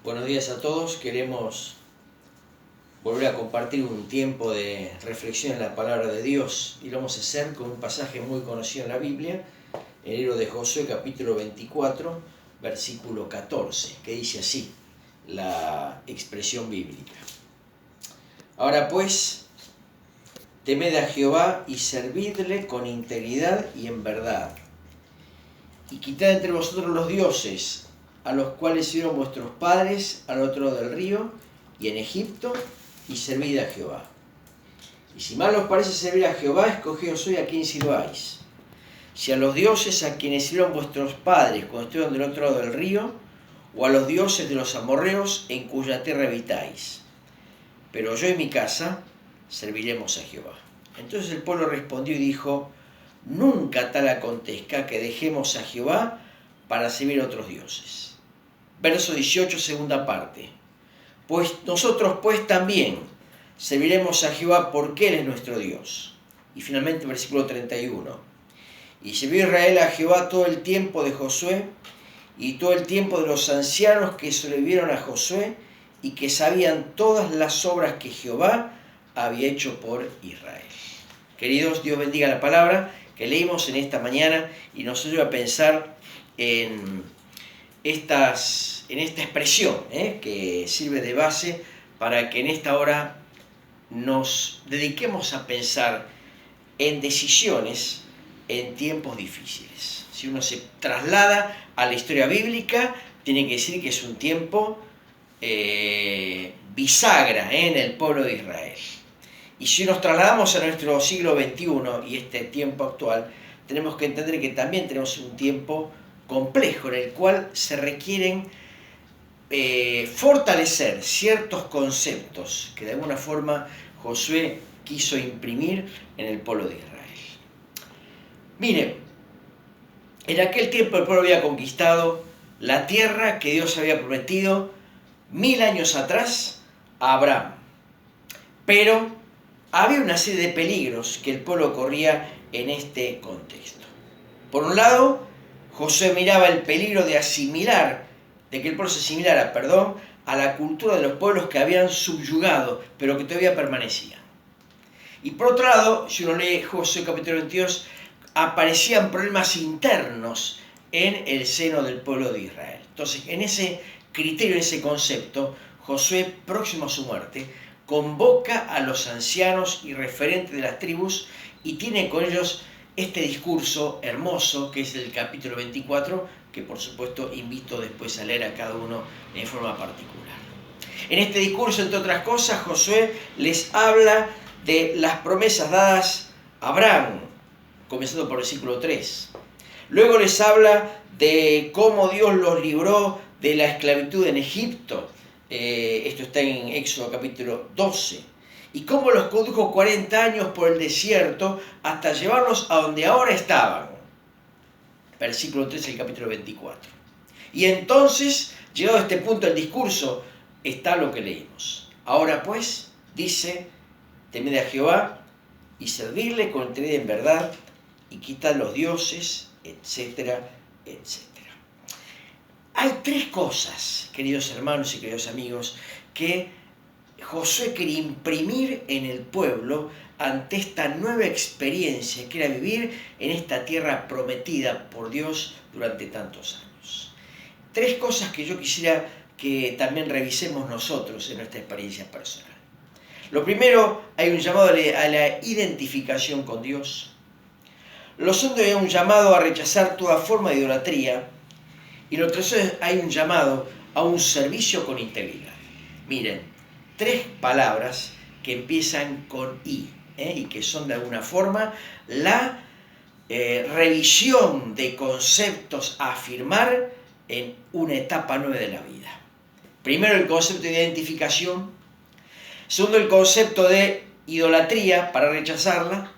Buenos días a todos. Queremos volver a compartir un tiempo de reflexión en la palabra de Dios y lo vamos a hacer con un pasaje muy conocido en la Biblia, en el libro de Josué, capítulo 24, versículo 14, que dice así la expresión bíblica. Ahora pues, temed a Jehová y servidle con integridad y en verdad, y quitad entre vosotros los dioses a los cuales sirvieron vuestros padres al otro lado del río y en Egipto, y servid a Jehová. Y si mal os parece servir a Jehová, escogeos hoy a quién sirváis. Si a los dioses a quienes sirvieron vuestros padres cuando estuvieron del otro lado del río, o a los dioses de los amorreos en cuya tierra habitáis. Pero yo y mi casa serviremos a Jehová. Entonces el pueblo respondió y dijo: nunca tal acontezca que dejemos a Jehová para servir a otros dioses. Verso 18, segunda parte. Pues nosotros pues también serviremos a Jehová porque Él es nuestro Dios. Y finalmente versículo 31. Y sirvió Israel a Jehová todo el tiempo de Josué y todo el tiempo de los ancianos que sobrevivieron a Josué y que sabían todas las obras que Jehová había hecho por Israel. Queridos, Dios bendiga la palabra que leímos en esta mañana y nos ayuda a pensar en esta expresión que sirve de base para que en esta hora nos dediquemos a pensar en decisiones en tiempos difíciles. Si uno se traslada a la historia bíblica, tiene que decir que es un tiempo bisagra en el pueblo de Israel. Y si nos trasladamos a nuestro siglo XXI y este tiempo actual, tenemos que entender que también tenemos un tiempo complejo en el cual se requieren fortalecer ciertos conceptos que de alguna forma Josué quiso imprimir en el pueblo de Israel. Miren, en aquel tiempo el pueblo había conquistado la tierra que Dios había prometido 1000 años atrás a Abraham, pero había una serie de peligros que el pueblo corría en este contexto. Por un lado, Josué miraba el peligro de que el pueblo se asimilara, a la cultura de los pueblos que habían subyugado, pero que todavía permanecían. Y por otro lado, si uno lee Josué capítulo 22, aparecían problemas internos en el seno del pueblo de Israel. Entonces, en ese criterio, en ese concepto, Josué, próximo a su muerte, convoca a los ancianos y referentes de las tribus y tiene con ellos este discurso hermoso que es el capítulo 24, que por supuesto invito después a leer a cada uno en forma particular. En este discurso, entre otras cosas, Josué les habla de las promesas dadas a Abraham, comenzando por el versículo 3. Luego les habla de cómo Dios los libró de la esclavitud en Egipto. Esto está en Éxodo capítulo 12. Y cómo los condujo 40 años por el desierto hasta llevarlos a donde ahora estaban. Versículo 3 del capítulo 24. Y entonces, llegado a este punto del discurso, está lo que leímos. Ahora pues, dice, temed a Jehová y servirle con integridad en verdad y quitad los dioses, etcétera, etcétera. Hay tres cosas, queridos hermanos y queridos amigos, que Josué quería imprimir en el pueblo ante esta nueva experiencia que era vivir en esta tierra prometida por Dios durante tantos años. Tres cosas que yo quisiera que también revisemos nosotros en nuestra experiencia personal. Lo primero, hay un llamado a la identificación con Dios. Lo segundo, hay un llamado a rechazar toda forma de idolatría. Y lo tercero, hay un llamado a un servicio con integridad. Miren, tres palabras que empiezan con I, y que son de alguna forma la revisión de conceptos a afirmar en una etapa nueva de la vida. Primero, el concepto de identificación. Segundo, el concepto de idolatría para rechazarla.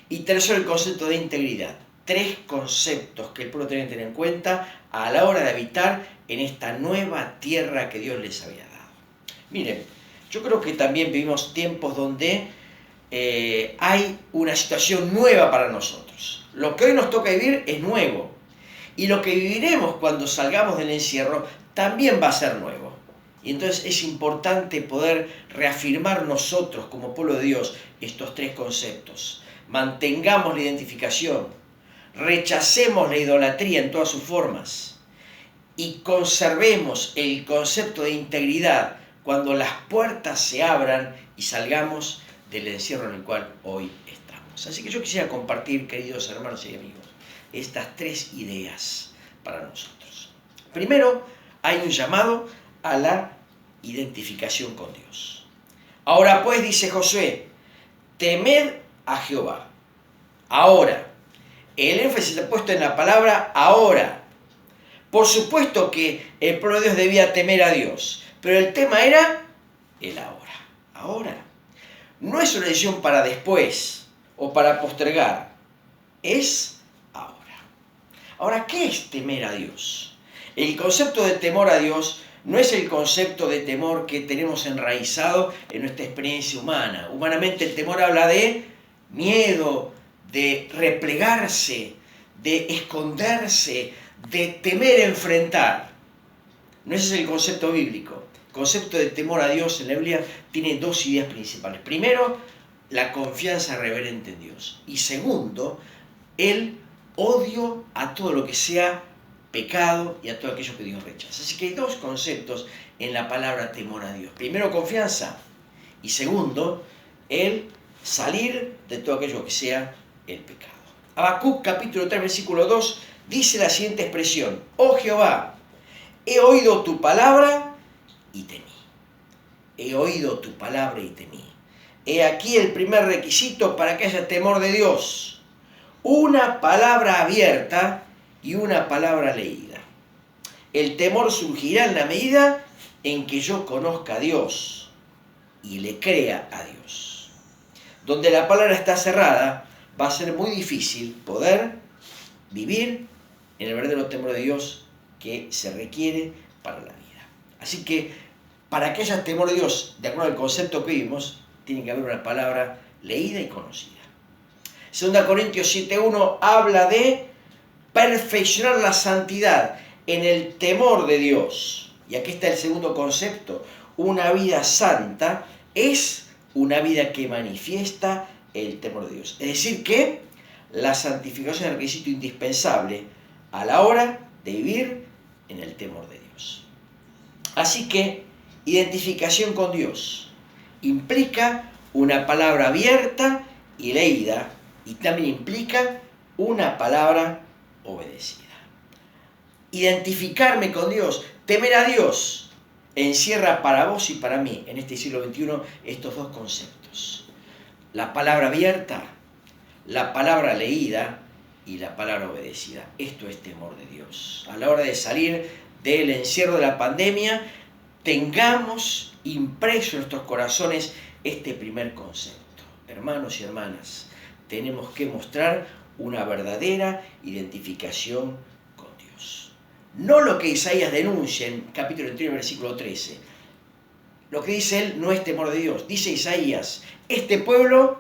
Y tercero, el concepto de integridad. Tres conceptos que el pueblo tenía que tener en cuenta a la hora de habitar en esta nueva tierra que Dios les había dado. Miren, yo creo que también vivimos tiempos donde hay una situación nueva para nosotros. Lo que hoy nos toca vivir es nuevo. Y lo que viviremos cuando salgamos del encierro también va a ser nuevo. Y entonces es importante poder reafirmar nosotros como pueblo de Dios estos tres conceptos. Mantengamos la identificación, rechacemos la idolatría en todas sus formas y conservemos el concepto de integridad cuando las puertas se abran y salgamos del encierro en el cual hoy estamos. Así que yo quisiera compartir, queridos hermanos y amigos, estas tres ideas para nosotros. Primero, hay un llamado a la identificación con Dios. Ahora pues, dice Josué, temed a Jehová. Ahora, el énfasis está puesto en la palabra ahora. Por supuesto que el pueblo de Dios debía temer a Dios, pero el tema era el ahora. Ahora. No es una decisión para después o para postergar, es ahora. Ahora, ¿qué es temer a Dios? El concepto de temor a Dios no es el concepto de temor que tenemos enraizado en nuestra experiencia humana. Humanamente el temor habla de miedo, de replegarse, de esconderse, de temer enfrentar. No ese es el concepto bíblico. El concepto de temor a Dios en la Biblia tiene dos ideas principales. Primero, la confianza reverente en Dios. Y segundo, el odio a todo lo que sea pecado y a todo aquello que Dios rechaza. Así que hay dos conceptos en la palabra temor a Dios. Primero, confianza. Y segundo, el salir de todo aquello que sea el pecado. Habacuc capítulo 3, versículo 2, dice la siguiente expresión. Oh Jehová, he oído tu palabra y temí. He oído tu palabra y temí. He aquí el primer requisito para que haya temor de Dios. Una palabra abierta y una palabra leída. El temor surgirá en la medida en que yo conozca a Dios y le crea a Dios. Donde la palabra está cerrada, va a ser muy difícil poder vivir en el verdadero temor de Dios que se requiere para la vida. Así que, para que haya temor de Dios, de acuerdo al concepto que vimos, tiene que haber una palabra leída y conocida. 2 Corintios 7.1 habla de perfeccionar la santidad en el temor de Dios. Y aquí está el segundo concepto. Una vida santa es una vida que manifiesta el temor de Dios. Es decir que la santificación es el requisito indispensable a la hora de vivir en el temor de Dios. Así que identificación con Dios implica una palabra abierta y leída, y también implica una palabra obedecida. Identificarme con Dios, temer a Dios, encierra para vos y para mí, en este siglo XXI, estos dos conceptos. La palabra abierta, la palabra leída y la palabra obedecida. Esto es temor de Dios. A la hora de salir del encierro de la pandemia, tengamos impreso en nuestros corazones este primer concepto. Hermanos y hermanas, tenemos que mostrar una verdadera identificación con Dios. No lo que Isaías denuncia en capítulo 21, versículo 13. Lo que dice él no es temor de Dios. Dice Isaías, este pueblo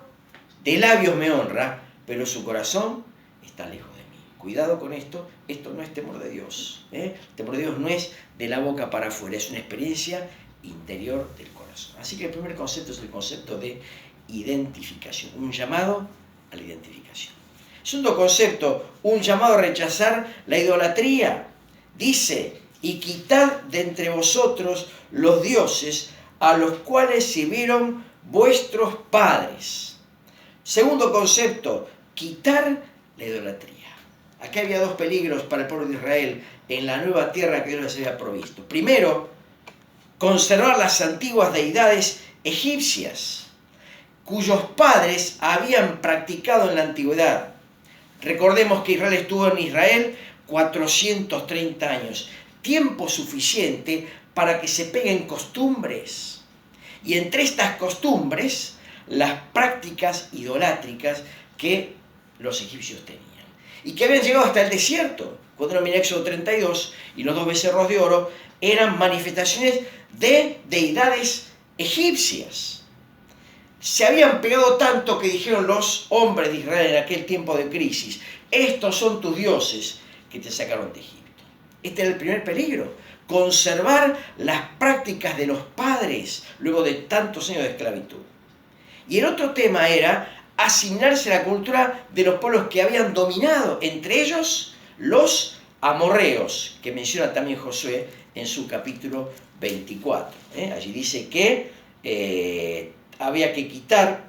de labios me honra, pero su corazón está lejos de mí. Cuidado con esto no es temor de Dios. El temor de Dios no es de la boca para afuera, es una experiencia interior del corazón. Así que el primer concepto es el concepto de identificación, un llamado a la identificación. Segundo concepto, un llamado a rechazar la idolatría. Dice, y quitad de entre vosotros los dioses a los cuales sirvieron vuestros padres. Segundo concepto, quitar la idolatría. Aquí había dos peligros para el pueblo de Israel en la nueva tierra que Dios les había provisto. Primero, conservar las antiguas deidades egipcias, cuyos padres habían practicado en la antigüedad. Recordemos que Israel estuvo en Israel 430 años, tiempo suficiente para que se peguen costumbres. Y entre estas costumbres, las prácticas idolátricas que los egipcios tenían. Y que habían llegado hasta el desierto. Cuando uno mira Éxodo 32 y los 2 becerros de oro, eran manifestaciones de deidades egipcias. Se habían pegado tanto que dijeron los hombres de Israel en aquel tiempo de crisis, estos son tus dioses que te sacaron de Egipto. Este era el primer peligro, conservar las prácticas de los padres luego de tantos años de esclavitud. Y el otro tema era asignarse a la cultura de los pueblos que habían dominado, entre ellos los amorreos, que menciona también Josué en su capítulo 24. Allí dice que había que quitar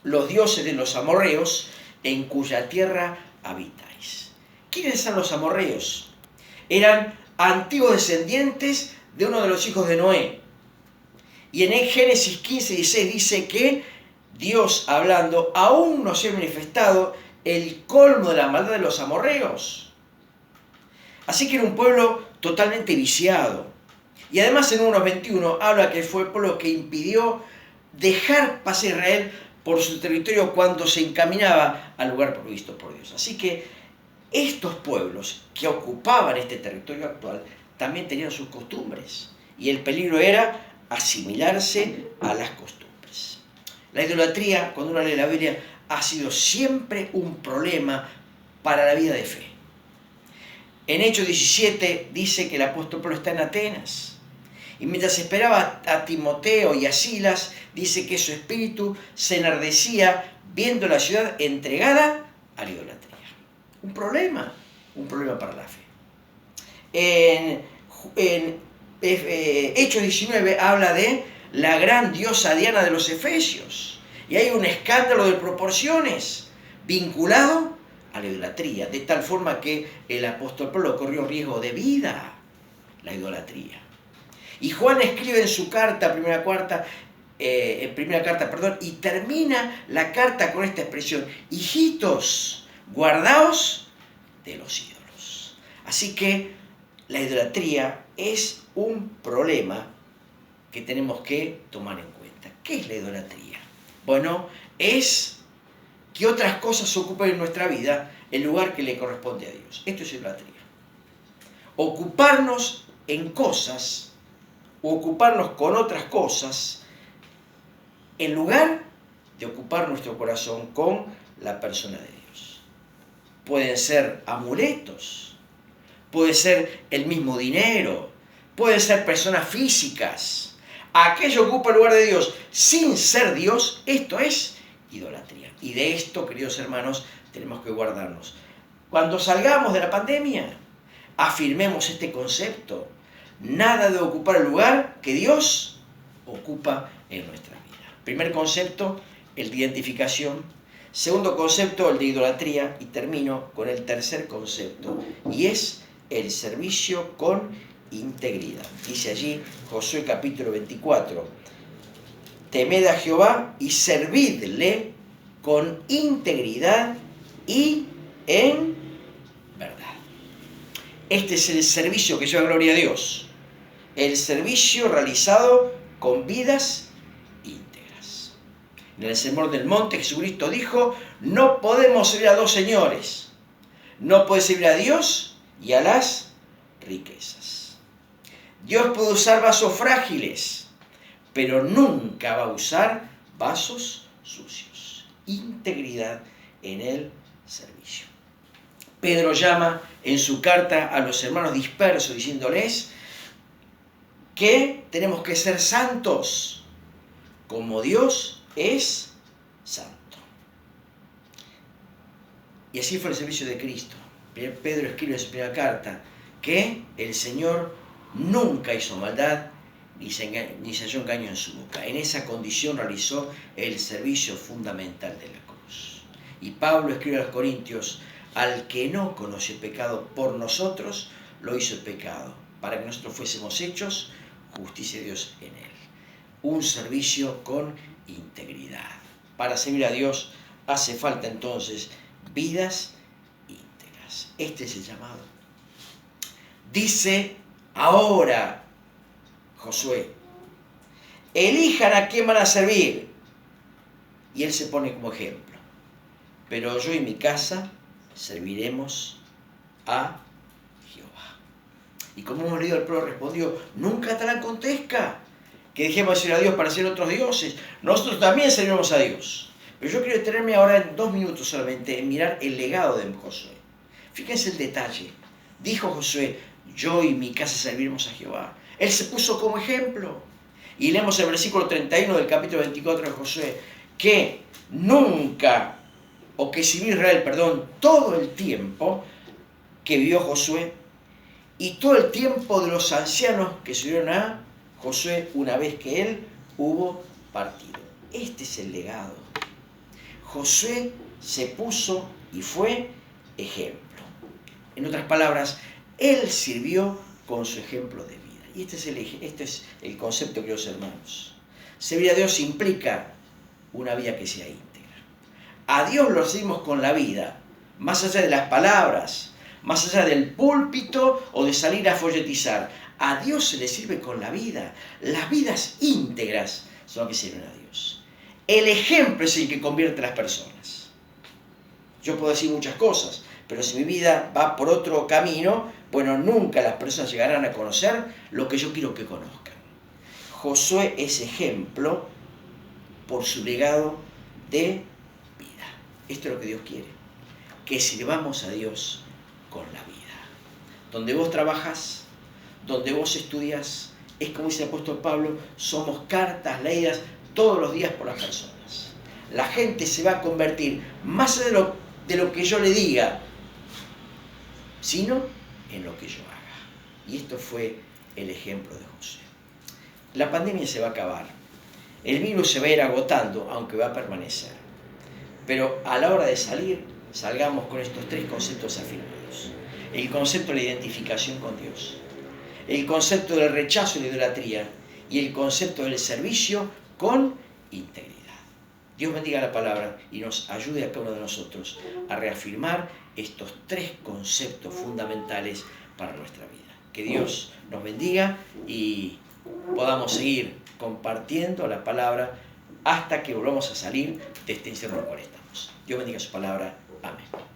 los dioses de los amorreos en cuya tierra habitáis. ¿Quiénes eran los amorreos? Eran antiguos descendientes de uno de los hijos de Noé. Y en el Génesis 15:16 dice que Dios, hablando, aún no se ha manifestado el colmo de la maldad de los amorreos. Así que era un pueblo totalmente viciado. Y además en 1:21 habla que fue el pueblo que impidió dejar pasar a Israel por su territorio cuando se encaminaba al lugar provisto por Dios. Así que estos pueblos que ocupaban este territorio actual también tenían sus costumbres. Y el peligro era asimilarse a las costumbres. La idolatría, cuando uno lee la Biblia, ha sido siempre un problema para la vida de fe. En Hechos 17 dice que el apóstol Pablo está en Atenas. Y mientras esperaba a Timoteo y a Silas, dice que su espíritu se enardecía viendo la ciudad entregada a la idolatría. Un problema para la fe. En Hechos 19 habla de la gran diosa Diana de los Efesios. Y hay un escándalo de proporciones vinculado a la idolatría, de tal forma que el apóstol Pablo corrió riesgo de vida, la idolatría. Y Juan escribe en su carta, primera carta, y termina la carta con esta expresión: hijitos, guardaos de los ídolos. Así que la idolatría es un problema que tenemos que tomar en cuenta. ¿Qué es la idolatría? Bueno, es que otras cosas ocupen en nuestra vida el lugar que le corresponde a Dios. Esto es idolatría. Ocuparnos en cosas o ocuparnos con otras cosas en lugar de ocupar nuestro corazón con la persona de Dios. Pueden ser amuletos, puede ser el mismo dinero, pueden ser personas físicas. Aquello que ocupa el lugar de Dios sin ser Dios, esto es idolatría. Y de esto, queridos hermanos, tenemos que guardarnos. Cuando salgamos de la pandemia, afirmemos este concepto. Nada de ocupar el lugar que Dios ocupa en nuestra vida. Primer concepto, el de identificación. Segundo concepto, el de idolatría. Y termino con el tercer concepto, y es el servicio con integridad. Dice allí Josué capítulo 24: temed a Jehová y servidle con integridad y en verdad. Este es el servicio que lleva gloria a Dios. El servicio realizado con vidas íntegras. En el Sermón del Monte, Jesucristo dijo: no podemos servir a dos señores. No puede servir a Dios y a las riquezas. Dios puede usar vasos frágiles, pero nunca va a usar vasos sucios. Integridad en el servicio. Pedro llama en su carta a los hermanos dispersos diciéndoles que tenemos que ser santos como Dios es santo. Y así fue el servicio de Cristo. Pedro escribe en su primera carta que el Señor nunca hizo maldad ni se halló engaño en su boca. En esa condición realizó el servicio fundamental de la cruz. Y Pablo escribe a los Corintios: al que no conoce pecado por nosotros, lo hizo pecado, para que nosotros fuésemos hechos justicia de Dios en él. Un servicio con integridad. Para servir a Dios hace falta entonces vidas íntegras. Este es el llamado. Dice ahora Josué: elijan a quién van a servir. Y él se pone como ejemplo: pero yo y mi casa serviremos a Jehová. Y como hemos leído, el pueblo respondió: nunca tal acontezca que dejemos de servir a Dios para ser otros dioses. Nosotros también serviremos a Dios. Pero yo quiero detenerme ahora en 2 minutos solamente en mirar el legado de Josué. Fíjense el detalle. Dijo Josué: yo y mi casa serviremos a Jehová. Él se puso como ejemplo. Y leemos el versículo 31 del capítulo 24 de Josué, que nunca, o que sirvió Israel, todo el tiempo que vivió Josué y todo el tiempo de los ancianos que sirvieron a Josué una vez que él hubo partido. Este es el legado. Josué se puso y fue ejemplo. En otras palabras, él sirvió con su ejemplo de vida. Y este es el concepto, queridos hermanos. Servir a Dios implica una vida que sea íntegra. A Dios lo seguimos con la vida, más allá de las palabras, más allá del púlpito o de salir a folletizar. A Dios se le sirve con la vida. Las vidas íntegras son las que sirven a Dios. El ejemplo es el que convierte a las personas. Yo puedo decir muchas cosas, pero si mi vida va por otro camino, bueno, nunca las personas llegarán a conocer lo que yo quiero que conozcan. Josué es ejemplo por su legado de vida. Esto es lo que Dios quiere, que sirvamos a Dios con la vida. Donde vos trabajas, donde vos estudias, es como dice el apóstol Pablo, somos cartas leídas todos los días por las personas. La gente se va a convertir, más allá de lo que yo le diga, sino en lo que yo haga. Y esto fue el ejemplo de Josué. La pandemia se va a acabar. El virus se va a ir agotando, aunque va a permanecer. Pero a la hora de salir, salgamos con estos tres conceptos afirmados. El concepto de la identificación con Dios, el concepto del rechazo y la idolatría y el concepto del servicio con integridad. Dios bendiga la palabra y nos ayude a cada uno de nosotros a reafirmar estos tres conceptos fundamentales para nuestra vida. Que Dios nos bendiga y podamos seguir compartiendo la palabra hasta que volvamos a salir de este encierro en el cual estamos. Dios bendiga su palabra. Amén.